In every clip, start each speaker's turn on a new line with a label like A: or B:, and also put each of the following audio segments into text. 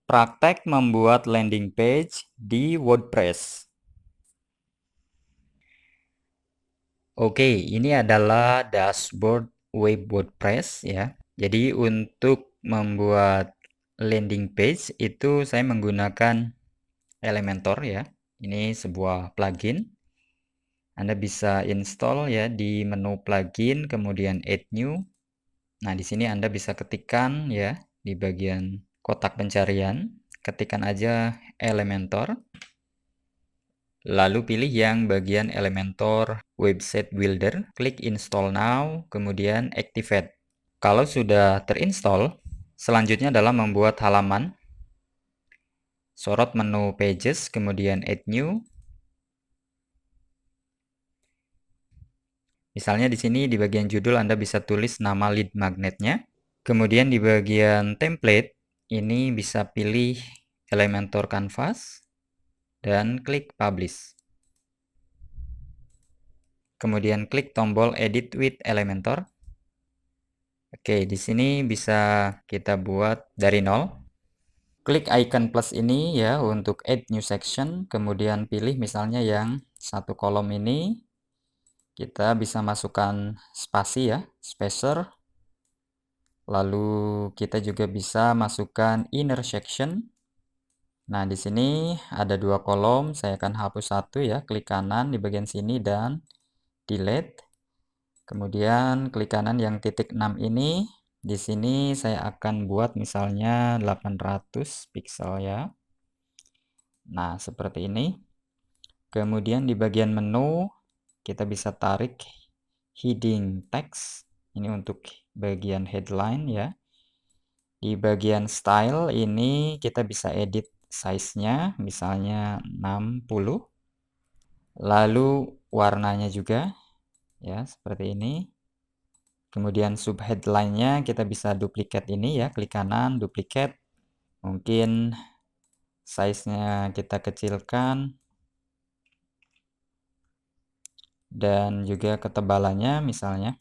A: Praktek membuat landing page di WordPress. Oke, ini adalah dashboard web WordPress ya. Jadi untuk membuat landing page itu saya menggunakan Elementor ya. Ini sebuah plugin. Anda bisa install ya di menu plugin, kemudian add new. Nah, di sini Anda bisa ketikkan ya di bagian kotak pencarian, ketikkan aja Elementor. Lalu pilih yang bagian Elementor Website Builder, klik Install Now, kemudian Activate. Kalau sudah terinstall, selanjutnya adalah membuat halaman. Sorot menu Pages, kemudian Add New. Misalnya di sini di bagian judul Anda bisa tulis nama lead magnetnya. Kemudian di bagian template, ini bisa pilih Elementor Canvas dan klik Publish. Kemudian klik tombol Edit with Elementor. Oke, di sini bisa kita buat dari nol. Klik icon plus ini ya untuk add new section, kemudian pilih misalnya yang satu kolom ini. Kita bisa masukkan spasi ya, spacer. Lalu kita juga bisa masukkan inner section. Nah, di sini ada dua kolom, saya akan hapus satu ya, klik kanan di bagian sini dan delete. Kemudian klik kanan yang titik 6 ini. Di sini saya akan buat misalnya 800 pixel ya. Nah, seperti ini. Kemudian di bagian menu kita bisa tarik heading text. Ini untuk bagian headline ya. Di bagian style ini kita bisa edit size-nya misalnya 60. Lalu warnanya juga ya seperti ini. Kemudian subheadline-nya kita bisa duplicate ini ya, klik kanan, duplicate. Mungkin size-nya kita kecilkan. Dan juga ketebalannya misalnya.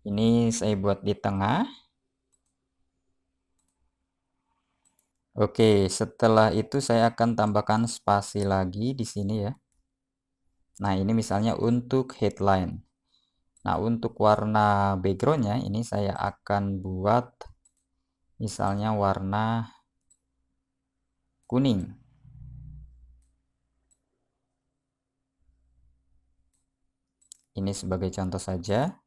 A: Ini saya buat di tengah. Oke, setelah itu saya akan tambahkan spasi lagi di sini ya. Nah, ini misalnya untuk headline. Nah, untuk warna backgroundnya ini saya akan buat misalnya warna kuning. Ini sebagai contoh saja.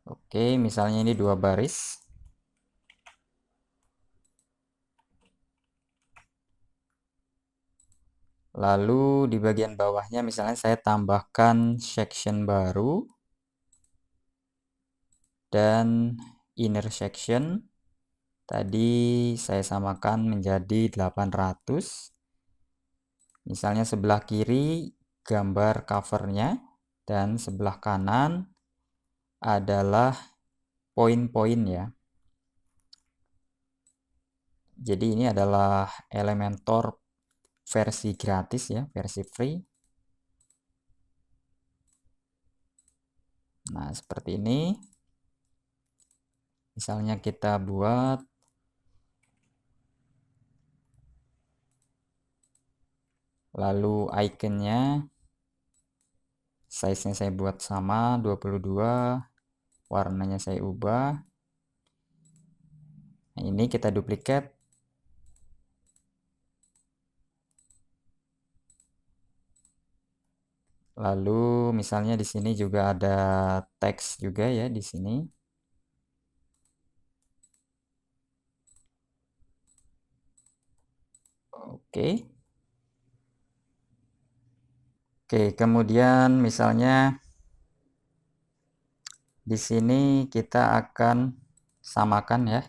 A: Oke, misalnya ini 2 baris. Lalu di bagian bawahnya misalnya saya tambahkan section baru dan inner section. Tadi saya samakan menjadi 800. Misalnya sebelah kiri gambar covernya dan sebelah kanan adalah poin-poin ya. Jadi ini adalah Elementor versi gratis ya, versi free. Nah, seperti ini. Misalnya kita buat lalu iconnya size-nya saya buat sama 22, warnanya saya ubah. Nah, ini kita duplicate. Lalu misalnya di sini juga ada teks juga ya di sini. Oke. Oke, kemudian misalnya di sini kita akan samakan ya.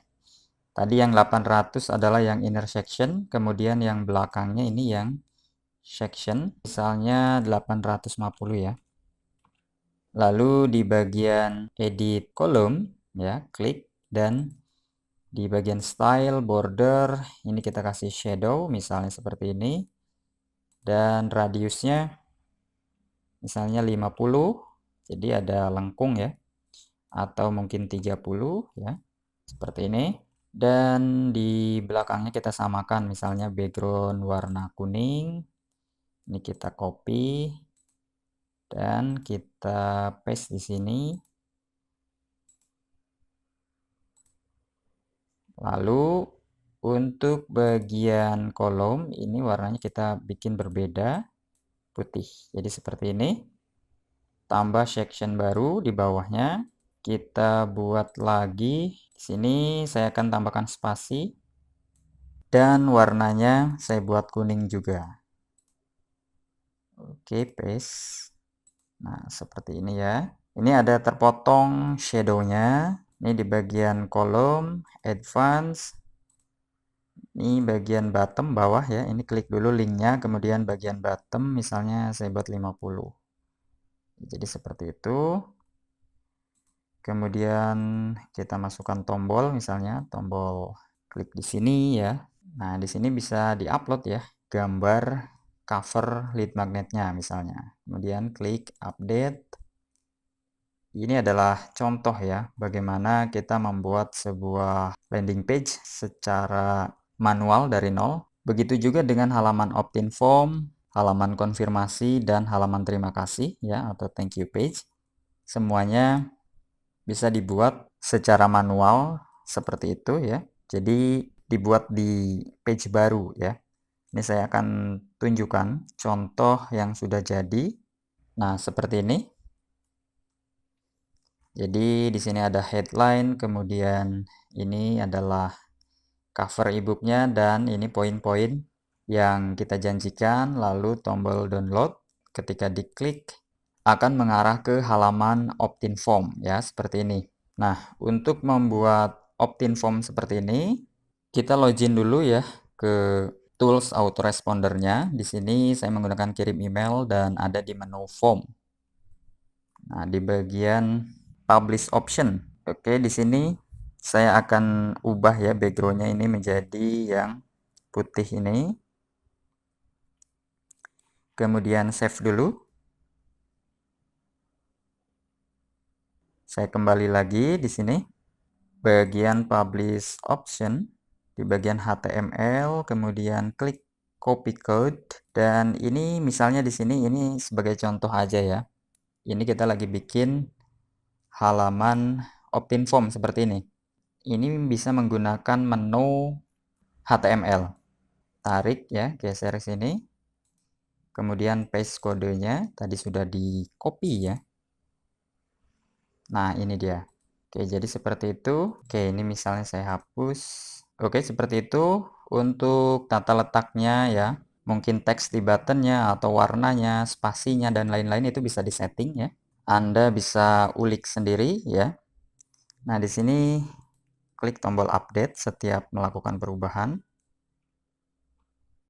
A: Tadi yang 800 adalah yang inner section, kemudian yang belakangnya ini yang section, misalnya 850 ya. Lalu di bagian edit column ya, klik dan di bagian style border ini kita kasih shadow misalnya seperti ini. Dan radiusnya misalnya 50. Jadi ada lengkung ya. Atau mungkin 30 ya. Seperti ini. Dan di belakangnya kita samakan, misalnya background warna kuning. Ini kita copy dan kita paste di sini. Lalu untuk bagian kolom ini warnanya kita bikin berbeda, putih. Jadi seperti ini. Tambah section baru di bawahnya. Kita buat lagi. Di sini saya akan tambahkan spasi. Dan warnanya saya buat kuning juga. Oke, paste. Nah, seperti ini ya. Ini ada terpotong shadow-nya. Ini di bagian kolom, advance. Ini bagian bottom bawah ya. Ini klik dulu linknya, kemudian bagian bottom misalnya saya buat 50. Jadi seperti itu. Kemudian kita masukkan tombol, misalnya tombol klik di sini ya. Nah, di sini bisa diupload ya gambar cover lead magnetnya misalnya. Kemudian klik update. Ini adalah contoh ya bagaimana kita membuat sebuah landing page secara manual dari nol. Begitu juga dengan halaman opt-in form, halaman konfirmasi, dan halaman terima kasih ya atau thank you page. Semuanya bisa dibuat secara manual seperti itu ya. Jadi dibuat di page baru ya. Ini saya akan tunjukkan contoh yang sudah jadi. Nah, seperti ini. Jadi di sini ada headline, kemudian ini adalah cover e-booknya dan ini poin-poin yang kita janjikan, lalu tombol download. Ketika diklik akan mengarah ke halaman opt-in form ya, seperti ini. Nah, untuk membuat opt-in form seperti ini, kita login dulu ya ke tools autorespondernya. Di sini saya menggunakan kirim email dan ada di menu form. Nah, di bagian publish option. Oke, di sini saya akan ubah ya backgroundnya ini menjadi yang putih ini. Kemudian save dulu. Saya kembali lagi di sini. Bagian publish option. Di bagian HTML, kemudian klik copy code. Dan ini misalnya di sini ini sebagai contoh aja ya. Ini kita lagi bikin halaman opt-in form seperti ini. Ini bisa menggunakan menu HTML. Tarik ya, geser sini. Kemudian paste kodenya, tadi sudah di copy ya. Nah, ini dia. Oke, jadi seperti itu. Oke, ini misalnya saya hapus. Oke, seperti itu. Untuk tata letaknya ya, mungkin teks di buttonnya atau warnanya, spasinya, dan lain-lain itu bisa disetting ya. Anda bisa ulik sendiri ya. Nah, di sini klik tombol update setiap melakukan perubahan.